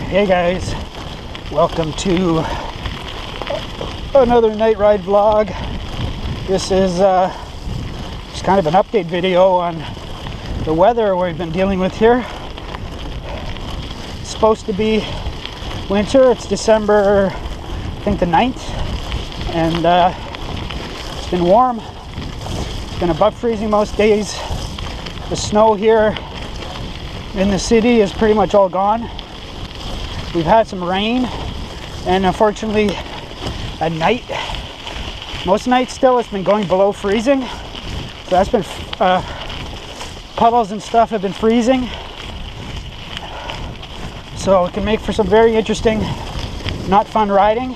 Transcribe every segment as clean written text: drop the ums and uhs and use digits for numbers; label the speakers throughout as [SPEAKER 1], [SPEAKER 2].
[SPEAKER 1] Hey guys, welcome to another night ride vlog. This is just kind of an update video on the weather we've been dealing with here. It's supposed to be winter. It's December, I think the 9th, and it's been warm. It's been above freezing most days. The snow here in the city is pretty much all gone. We've had some rain, and unfortunately at night, most nights still, it's been going below freezing. So that's been puddles and stuff have been freezing, so it can make for some very interesting, not fun riding.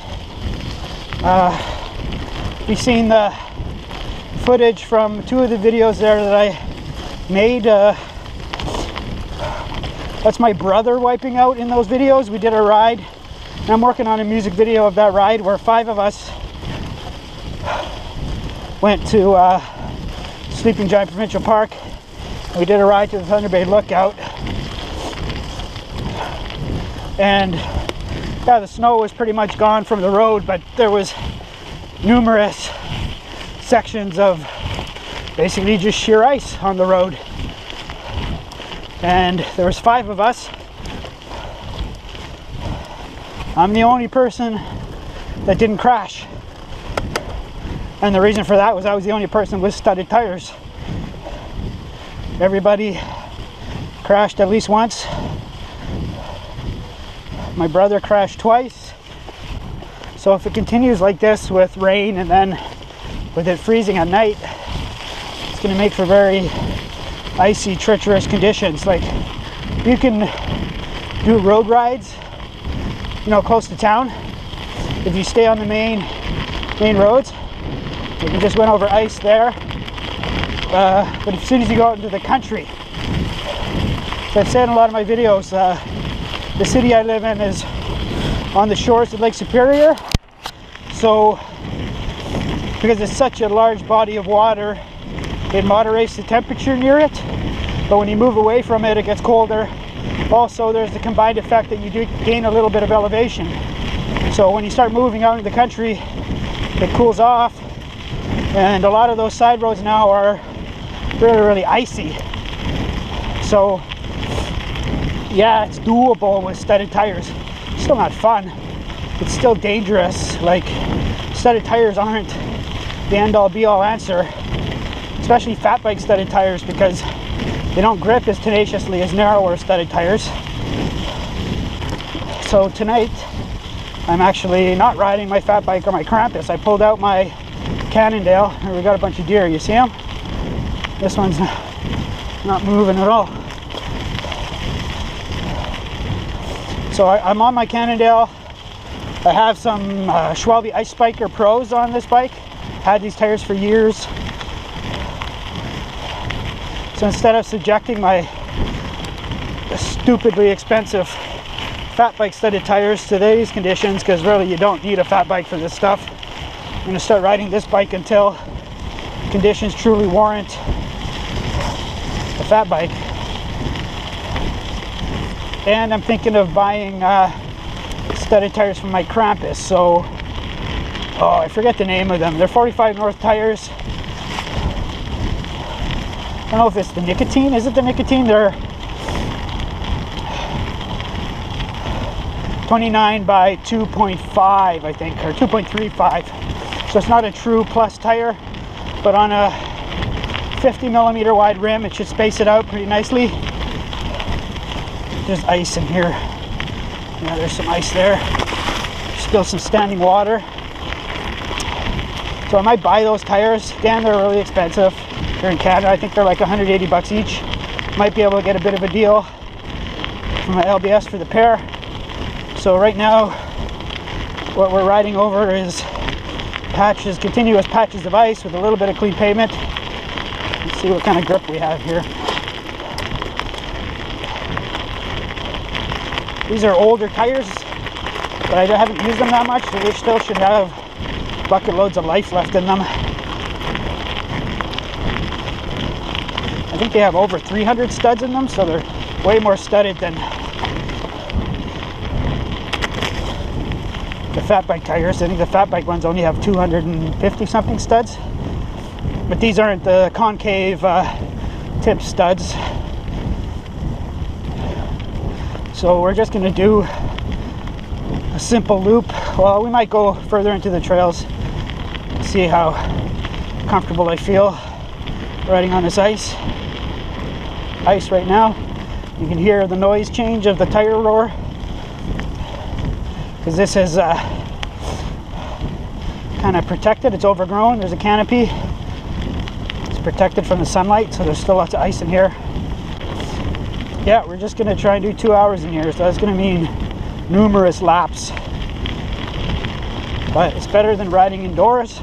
[SPEAKER 1] You've seen the footage from two of the videos there that I made. That's my brother wiping out in those videos. We did a ride, and I'm working on a music video of that ride where 5 of us went to Sleeping Giant Provincial Park. We did a ride to the Thunder Bay Lookout, and yeah, the snow was pretty much gone from the road, but there was numerous sections of basically just sheer ice on the road. And there was 5 of us. I'm the only person that didn't crash, and the reason for that was I was the only person with studded tires. Everybody crashed at least once. My brother crashed twice. So if it continues like this with rain and then with it freezing at night, it's going to make for very icy, treacherous conditions. Like, you can do road rides, you know, close to town. If you stay on the main roads, you can just went over ice there. But as soon as you go out into the country, so I've said in a lot of my videos, the city I live in is on the shores of Lake Superior. So because it's such a large body of water, it moderates the temperature near it, but when you move away from it, it gets colder. Also, there's the combined effect that you do gain a little bit of elevation. So when you start moving out into the country, it cools off, and a lot of those side roads now are really icy. So yeah, it's doable with studded tires. Still not fun. It's still dangerous. Like, studded tires aren't the end-all be-all answer, especially fat bike studded tires, because they don't grip as tenaciously as narrower studded tires. So tonight I'm actually not riding my fat bike or my Krampus. I pulled out my Cannondale, and we got a bunch of deer. You see them? This one's not moving at all. So I'm on my Cannondale. I have some Schwalbe Ice Spiker Pros on this bike. Had these tires for years. So instead of subjecting my stupidly expensive fat bike studded tires to these conditions, because really you don't need a fat bike for this stuff, I'm going to start riding this bike until conditions truly warrant a fat bike. And I'm thinking of buying studded tires from my Krampus. So, oh, I forget the name of them. They're 45 North tires. I don't know if it's the nicotine. Is it the nicotine? They're 29 by 2.5, I think, or 2.35. So it's not a true plus tire, but on a 50mm wide rim, it should space it out pretty nicely. There's ice in here. Yeah, there's some ice there. There's still some standing water. So I might buy those tires. Again, they're really expensive. They're in Canada. I think they're like 180 bucks each. Might be able to get a bit of a deal from my LBS for the pair. So right now, what we're riding over is patches, continuous patches of ice with a little bit of clean pavement. Let's see what kind of grip we have here. These are older tires, but I haven't used them that much, so they still should have bucket loads of life left in them. I think they have over 300 studs in them, so they're way more studded than the fat bike tires. I think the fat bike ones only have 250 something studs, but these aren't the concave tip studs. So we're just going to do a simple loop. Well, we might go further into the trails, see how comfortable I feel riding on this ice right now. You can hear the noise change of the tire roar, because this is kind of protected. It's overgrown. There's a canopy. It's protected from the sunlight, so there's still lots of ice in here. Yeah, we're just going to try and do 2 hours in here, so that's going to mean numerous laps. But it's better than riding indoors,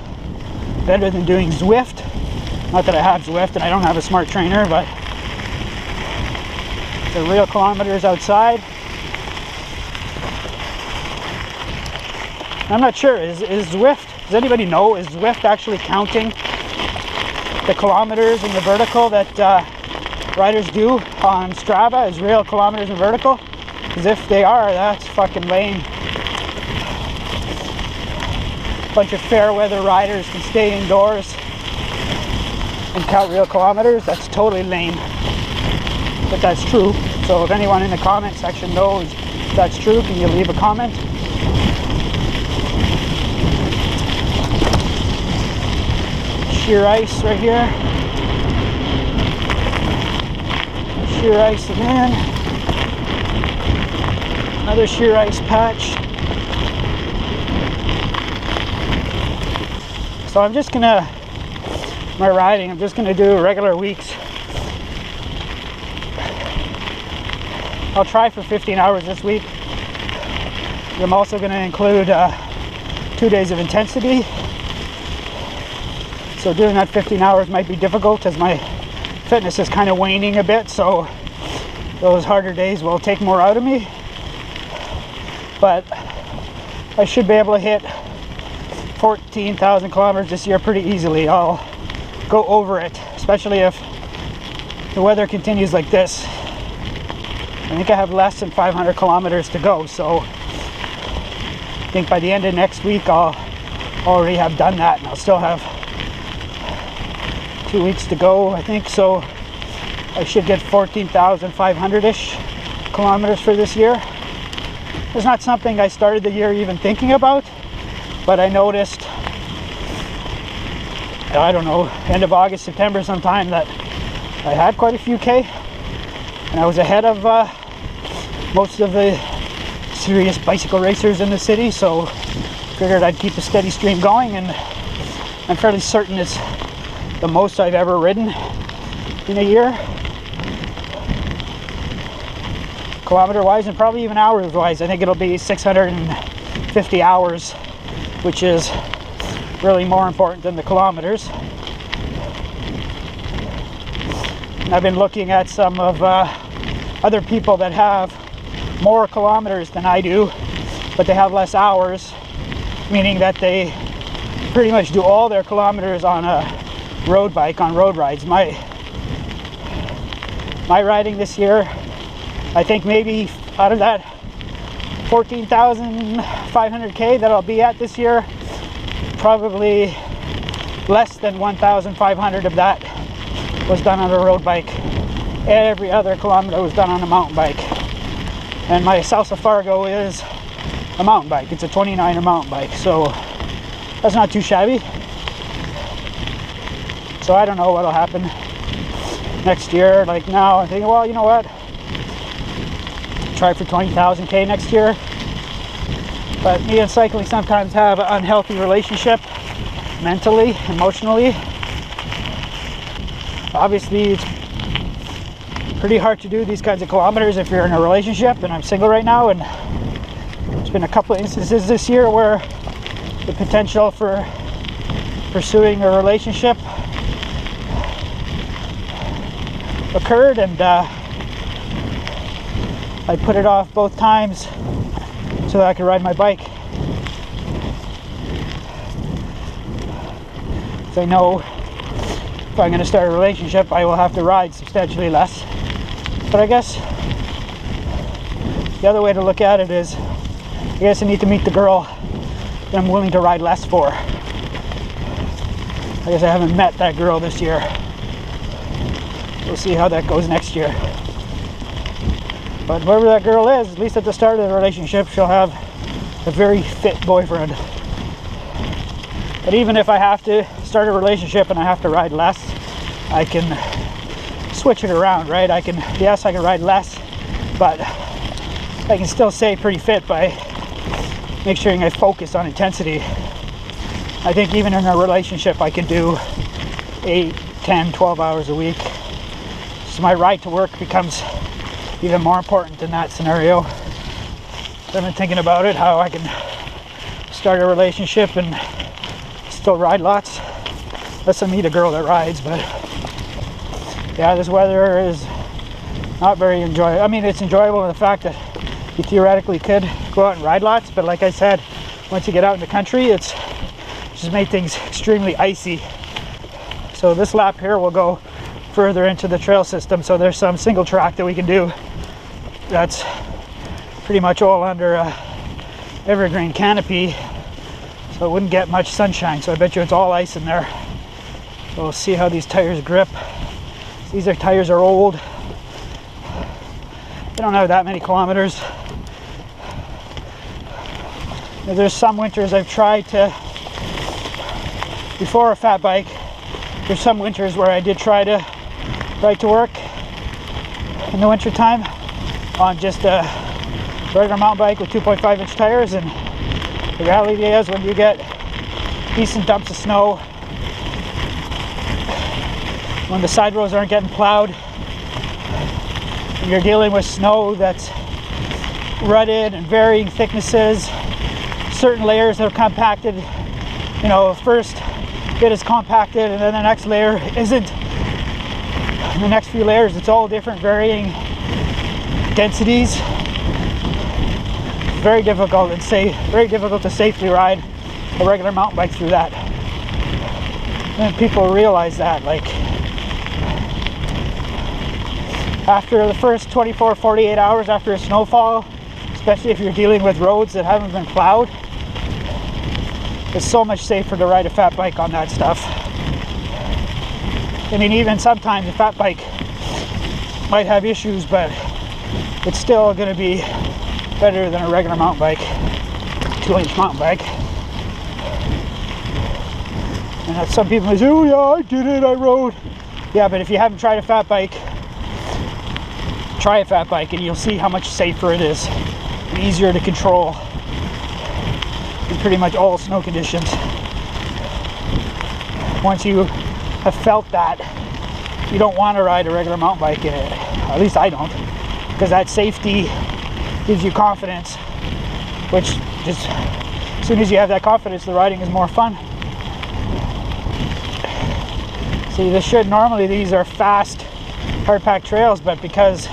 [SPEAKER 1] better than doing Zwift. Not that I have Zwift and I don't have a smart trainer, but the real kilometers outside. I'm not sure, is Zwift, does anybody know, is Zwift actually counting the kilometers in the vertical that riders do on Strava as real kilometers in vertical? Because if they are, that's fucking lame. A bunch of fair weather riders can stay indoors and count real kilometers. That's totally lame, but that's true. So if anyone in the comment section knows if that's true, can you leave a comment? Sheer ice right here. Sheer ice again. Another sheer ice patch. So I'm just gonna, my riding, I'm just gonna do regular weeks. I'll try for 15 hours this week. I'm also gonna include 2 days of intensity. So doing that 15 hours might be difficult as my fitness is kind of waning a bit, so those harder days will take more out of me. But I should be able to hit 14,000 kilometers this year pretty easily. I'll go over it, especially if the weather continues like this. I think I have less than 500 kilometers to go, so I think by the end of next week I'll already have done that, and I'll still have 2 weeks to go, I think. So I should get 14,500-ish kilometers for this year. It's not something I started the year even thinking about, but I noticed, I don't know, end of August, September sometime, that I had quite a few K, and I was ahead of most of the serious bicycle racers in the city, so figured I'd keep a steady stream going, and I'm fairly certain it's the most I've ever ridden in a year, kilometer wise, and probably even hours wise. I think it'll be 650 hours, which is really more important than the kilometers. And I've been looking at some of other people that have more kilometers than I do, but they have less hours, meaning that they pretty much do all their kilometers on a road bike, on road rides. My riding this year, I think maybe out of that 14,500K that I'll be at this year, probably less than 1,500 of that was done on a road bike. Every other kilometer was done on a mountain bike. And my Salsa Fargo is a mountain bike. It's a 29er mountain bike, so that's not too shabby. So I don't know what'll happen next year. Like now I'm thinking, well, you know what, try for 20,000 K next year. But me and cycling sometimes have an unhealthy relationship, mentally, emotionally. Obviously it's pretty hard to do these kinds of kilometers if you're in a relationship, and I'm single right now, and there's been a couple of instances this year where the potential for pursuing a relationship occurred, and I put it off both times so that I could ride my bike. So I know if I'm going to start a relationship, I will have to ride substantially less. But I guess the other way to look at it is, I guess I need to meet the girl that I'm willing to ride less for. I guess I haven't met that girl this year. We'll see how that goes next year. But whoever that girl is, at least at the start of the relationship, she'll have a very fit boyfriend. But even if I have to start a relationship and I have to ride less, I can switch it around, right? I can ride less, but I can still stay pretty fit by make sure I focus on intensity. I think even in a relationship, I can do 8, 10, 12 hours a week. So my ride to work becomes even more important in that scenario. So I've been thinking about it, how I can start a relationship and still ride lots. Unless I meet a girl that rides, but yeah, this weather is not very enjoyable. I mean, it's enjoyable in the fact that you theoretically could go out and ride lots, but like I said, once you get out in the country, it's just made things extremely icy. So this lap here will go further into the trail system, so there's some single track that we can do that's pretty much all under evergreen canopy, so it wouldn't get much sunshine. So I bet you it's all ice in there. So we'll see how these tires grip. These tires are old. They don't have that many kilometers. There's some winters I've tried to, before a fat bike, there's some winters where I did try to ride to work in the winter time on just a regular mountain bike with 2.5-inch tires, and the reality is when you get decent dumps of snow, when the side roads aren't getting plowed, and you're dealing with snow that's rutted and varying thicknesses, certain layers that are compacted, you know, first bit is compacted and then the next layer isn't. And the next few layers, it's all different, varying densities. Very difficult to safely ride a regular mountain bike through that. And people realize that, like, after the first 24, 48 hours after a snowfall, especially if you're dealing with roads that haven't been plowed, it's so much safer to ride a fat bike on that stuff. I mean, even sometimes a fat bike might have issues, but it's still going to be better than a regular mountain bike, 2-inch mountain bike. And that's, some people say, oh yeah, I did it, I rode. Yeah, but if you haven't tried a fat bike, try a fat bike and you'll see how much safer it is and easier to control in pretty much all snow conditions. Once you have felt that, you don't want to ride a regular mountain bike in it. At least I don't, because that safety gives you confidence, which just, as soon as you have that confidence, the riding is more fun. See, normally these are fast, hard-packed trails, but because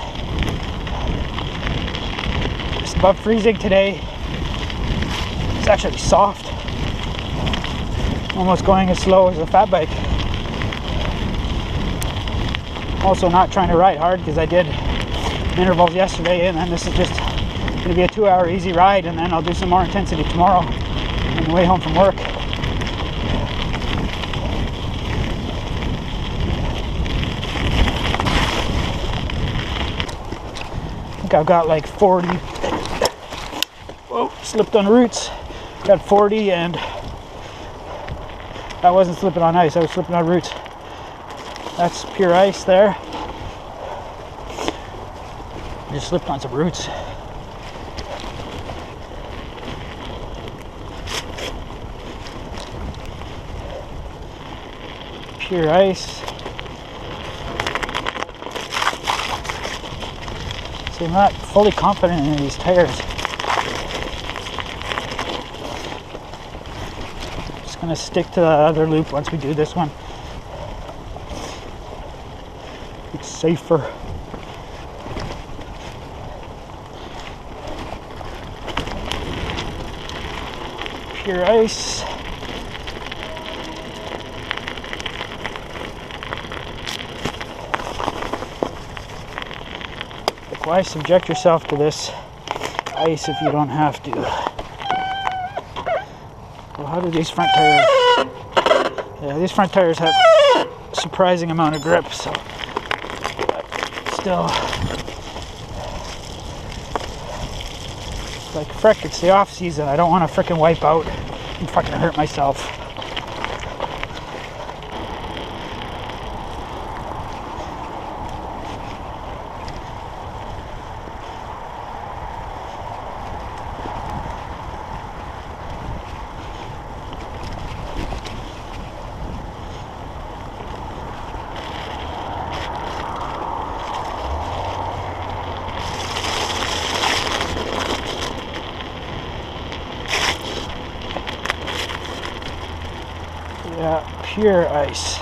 [SPEAKER 1] it's above freezing today, it's actually soft. Almost going as slow as a fat bike. Also not trying to ride hard because I did intervals yesterday, and then this is just going to be a 2-hour easy ride, and then I'll do some more intensity tomorrow on the way home from work. I think I've got like 40. Whoa, slipped on roots. Got 40, and I wasn't slipping on ice, I was slipping on roots. That's pure ice there. Just slipped on some roots. Pure ice. See, I'm not fully confident in these tires. Just gonna stick to the other loop once we do this one. It's safer. Pure ice. Like, why subject yourself to this ice if you don't have to? how do these front tires? Yeah, these front tires have a surprising amount of grip, so still, like, frick, it's the off season. I don't want to frickin' wipe out and fucking hurt myself. Yeah, pure ice.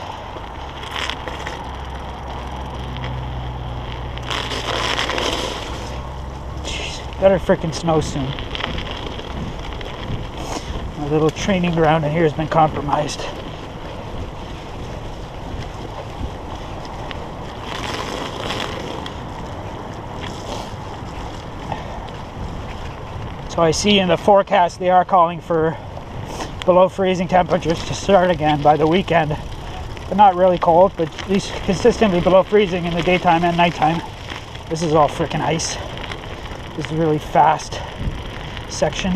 [SPEAKER 1] Jeez, better frickin' snow soon. My little training ground in here has been compromised. So I see in the forecast they are calling for below freezing temperatures to start again by the weekend, but not really cold, but at least consistently below freezing in the daytime and nighttime. This is all freaking ice. This is a really fast section.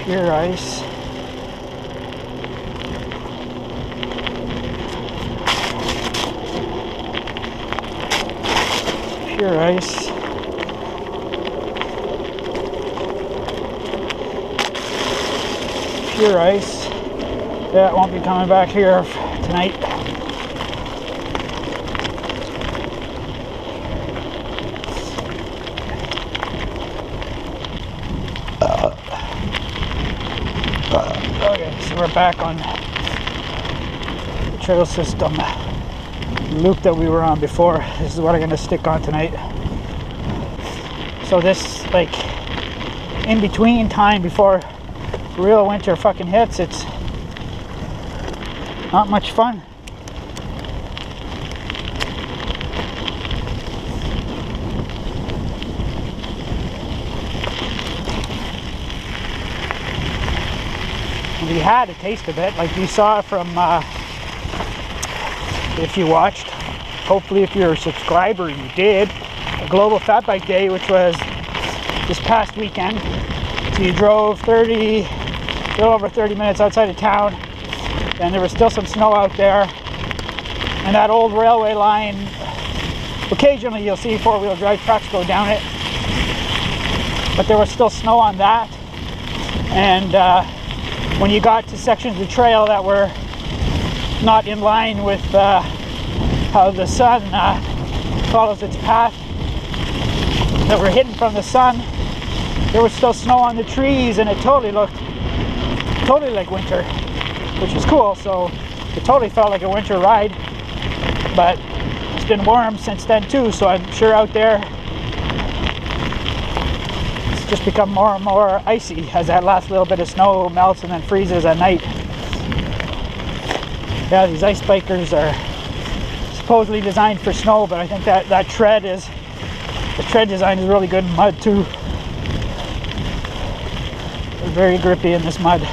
[SPEAKER 1] Pure ice. Pure ice. Pure ice. Yeah, it won't be coming back here tonight. Okay, so we're back on the trail system loop that we were on before. This is what I'm going to stick on tonight. So this, like, in between time before real winter fucking hits, it's not much fun. We had a taste of it, like you saw from if you watched, hopefully if you're a subscriber you did, a Global Fat Bike Day, which was this past weekend. So you drove a little over 30 minutes outside of town, and there was still some snow out there, and that old railway line, occasionally you'll see four-wheel drive trucks go down it, but there was still snow on that. And when you got to sections of the trail that were not in line with how the sun follows its path, that were hidden from the sun, there was still snow on the trees, and it totally looked like winter, which is cool. So it totally felt like a winter ride, but it's been warm since then too, so I'm sure out there it's just become more and more icy as that last little bit of snow melts and then freezes at night. Yeah, these ice bikers are supposedly designed for snow, but I think that the tread design is really good in mud too. They're very grippy in this mud.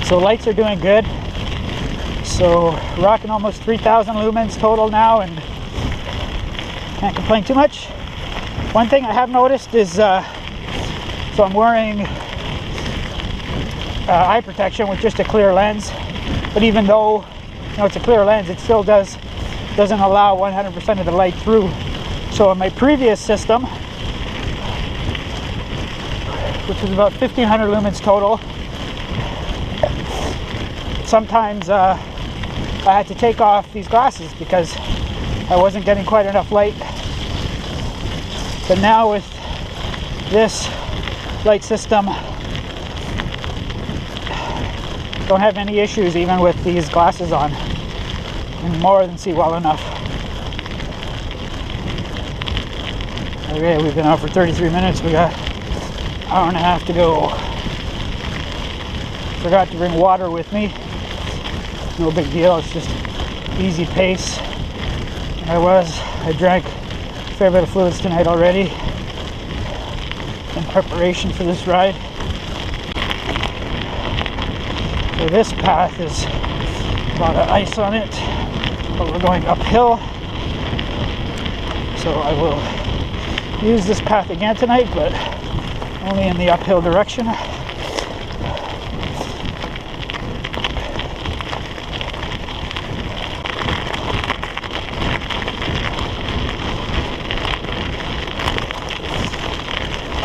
[SPEAKER 1] So lights are doing good. So rocking almost 3,000 lumens total now, and can't complain too much. One thing I have noticed is, so I'm wearing eye protection with just a clear lens, but even though it's a clear lens, it still doesn't allow 100% of the light through. So in my previous system, which was about 1,500 lumens total, sometimes I had to take off these glasses because I wasn't getting quite enough light. But now with this light system, don't have any issues even with these glasses on. And more than see well enough. Okay, we've been out for 33 minutes. We got an hour and a half to go. Forgot to bring water with me. No big deal, it's just easy pace. And I drank a fair bit of fluids tonight already in preparation for this ride. So this path is a lot of ice on it, but we're going uphill. So I will use this path again tonight, but only in the uphill direction.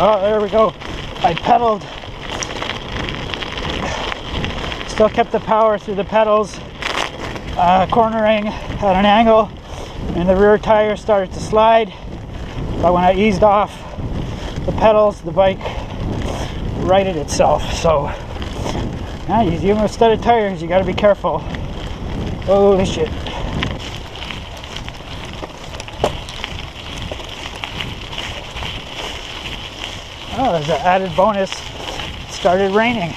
[SPEAKER 1] Oh, there we go. I pedaled. Still kept the power through the pedals, cornering at an angle, and the rear tire started to slide. But when I eased off the pedals, the bike righted itself. So, now even with studded tires, you gotta be careful. Holy shit. Oh, there's an added bonus. It started raining.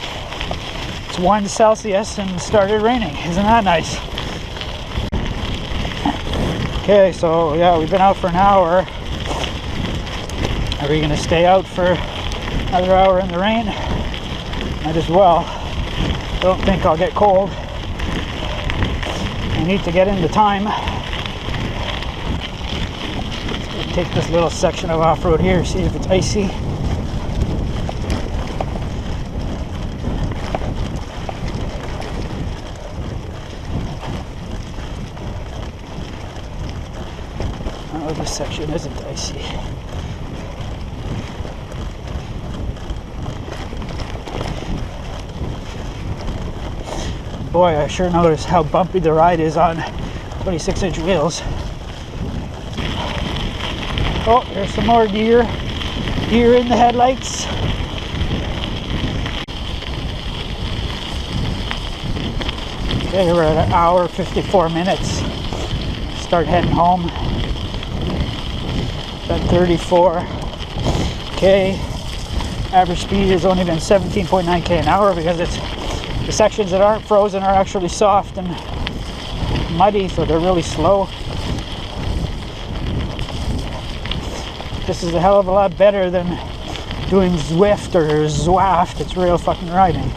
[SPEAKER 1] It's 1 Celsius and it started raining. Isn't that nice? Okay, so yeah, we've been out for an hour. Are we gonna stay out for another hour in the rain? Might as well. Don't think I'll get cold. I need to get into time. Let's take this little section of off-road here, see if it's icy. Oh, this section isn't icy. Boy, I sure notice how bumpy the ride is on 26-inch wheels. Oh, there's some more deer. Deer in the headlights. Okay, we're at 1 hour 54 minutes. Start heading home. At 34k. Average speed has only been 17.9k an hour because it's the sections that aren't frozen are actually soft and muddy, so they're really slow. This is a hell of a lot better than doing Zwift or Zwaft. It's real fucking riding.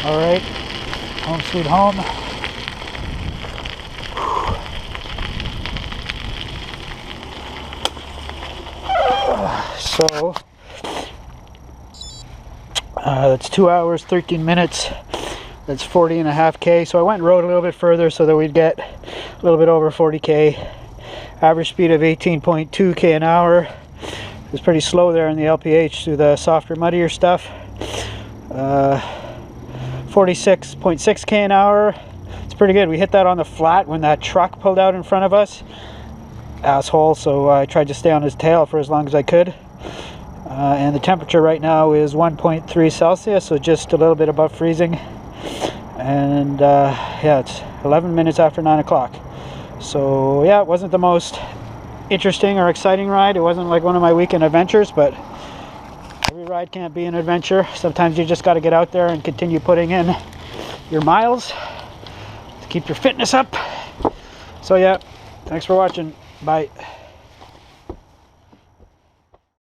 [SPEAKER 1] Alright, home sweet home. So, that's 2 hours, 13 minutes. That's 40.5k. So I went and rode a little bit further so that we'd get a little bit over 40k. Average speed of 18.2k an hour. It was pretty slow there in the LPH through the softer, muddier stuff. 46.6k an hour. It's pretty good. We hit that on the flat when that truck pulled out in front of us. Asshole. So I tried to stay on his tail for as long as I could. And the temperature right now is 1.3 Celsius, so just a little bit above freezing. And yeah, it's 11 minutes after 9 o'clock. So yeah, it wasn't the most interesting or exciting ride. It wasn't like one of my weekend adventures, but every ride can't be an adventure. Sometimes you just got to get out there and continue putting in your miles to keep your fitness up. So yeah, thanks for watching. Bye.